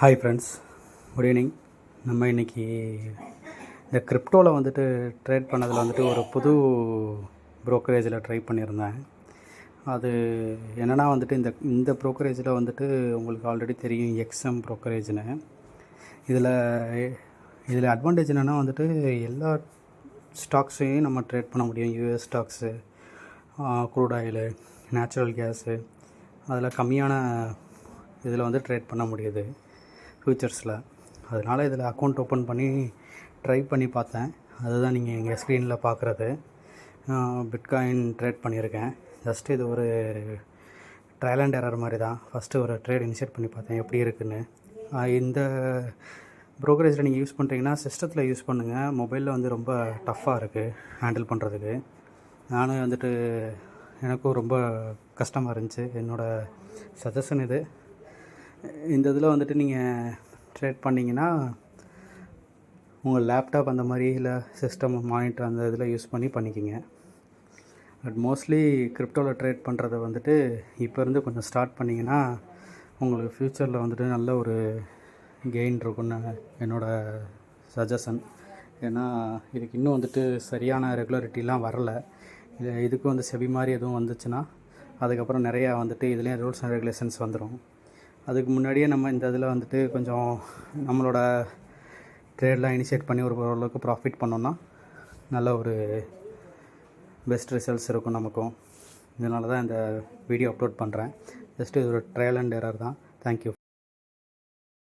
Hi friends, good evening. நம்ம இன்றைக்கி இந்த கிரிப்டோவில் வந்துட்டு ட்ரேட் பண்ணதில் வந்துட்டு ஒரு புது ப்ரோக்கரேஜில் ட்ரை பண்ணியிருந்தேன். அது என்னென்னா வந்துட்டு இந்த ப்ரோக்கரேஜில் வந்துட்டு உங்களுக்கு ஆல்ரெடி தெரியும், எக்ஸ்எம் ப்ரோக்கரேஜ்னு. இதில் அட்வான்டேஜ் என்னென்னா வந்துட்டு எல்லா ஸ்டாக்ஸையும் நம்ம ட்ரேட் பண்ண முடியும். US stocks, crude oil, natural gas, அதில் கம்மியான இதில் வந்து ட்ரேட் பண்ண முடியுது ஃப்யூச்சர்ஸில். அதனால் இதில் அக்கௌண்ட் ஓப்பன் பண்ணி ட்ரை பண்ணி பார்த்தேன். அதுதான் நீங்கள் எங்கள் ஸ்க்ரீனில் பார்க்குறது. பிட்காயின் ட்ரேட் பண்ணியிருக்கேன். ஜஸ்ட்டு இது ஒரு ட்ரையல் அண்ட் எரர் மாதிரி தான். ஃபஸ்ட்டு ஒரு ட்ரேட் இனிஷியேட் பண்ணி பார்த்தேன் எப்படி இருக்குதுன்னு. இந்த ப்ரோக்கரேஜில் நீங்கள் யூஸ் பண்ணுறீங்கன்னா சிஸ்டத்தில் யூஸ் பண்ணுங்கள். மொபைலில் வந்து ரொம்ப டஃப்பாக இருக்குது ஹேண்டில் பண்ணுறதுக்கு. நானும் வந்துட்டு எனக்கும் ரொம்ப கஷ்டமாக இருந்துச்சு. என்னோடய சஜஷன் இது. இந்த இதில் வந்துட்டு நீங்கள் ட்ரேட் பண்ணிங்கன்னா உங்கள் லேப்டாப் அந்த மாதிரி இல்லை சிஸ்டம் மானிட்டர் அந்த இதில் யூஸ் பண்ணிக்கிங்க. பட் மோஸ்ட்லி கிரிப்டோவில் ட்ரேட் பண்ணுறத வந்துட்டு இப்போ இருந்து கொஞ்சம் ஸ்டார்ட் பண்ணிங்கன்னா உங்களுக்கு ஃப்யூச்சரில் வந்துட்டு நல்ல ஒரு கெயின் இருக்குன்னு என்னோடய சஜஷன். ஏன்னா இதுக்கு இன்னும் வந்துட்டு சரியான ரெகுலரிட்டிலாம் வரலை. இதுக்கு வந்து செபி மாதிரி எதுவும் வந்துச்சுன்னா அதுக்கப்புறம் நிறையா வந்துட்டு இதுலேயும் ரூல்ஸ் அண்ட் ரெகுலேஷன்ஸ் வந்துடும். அதுக்கு முன்னாடியே நம்ம இந்த இதில் வந்துட்டு கொஞ்சம் நம்மளோட ட்ரேட்லாம் இனிஷியேட் பண்ணி ஓரளவுக்கு ப்ராஃபிட் பண்ணோன்னா நல்ல ஒரு பெஸ்ட் ரிசல்ட்ஸ் இருக்கும் நமக்கும். இதனால தான் இந்த வீடியோ அப்லோட் பண்ணுறேன். ஜஸ்ட்டு இது ஒரு ட்ரையல் அண்ட் எரர் தான். தேங்க்யூ.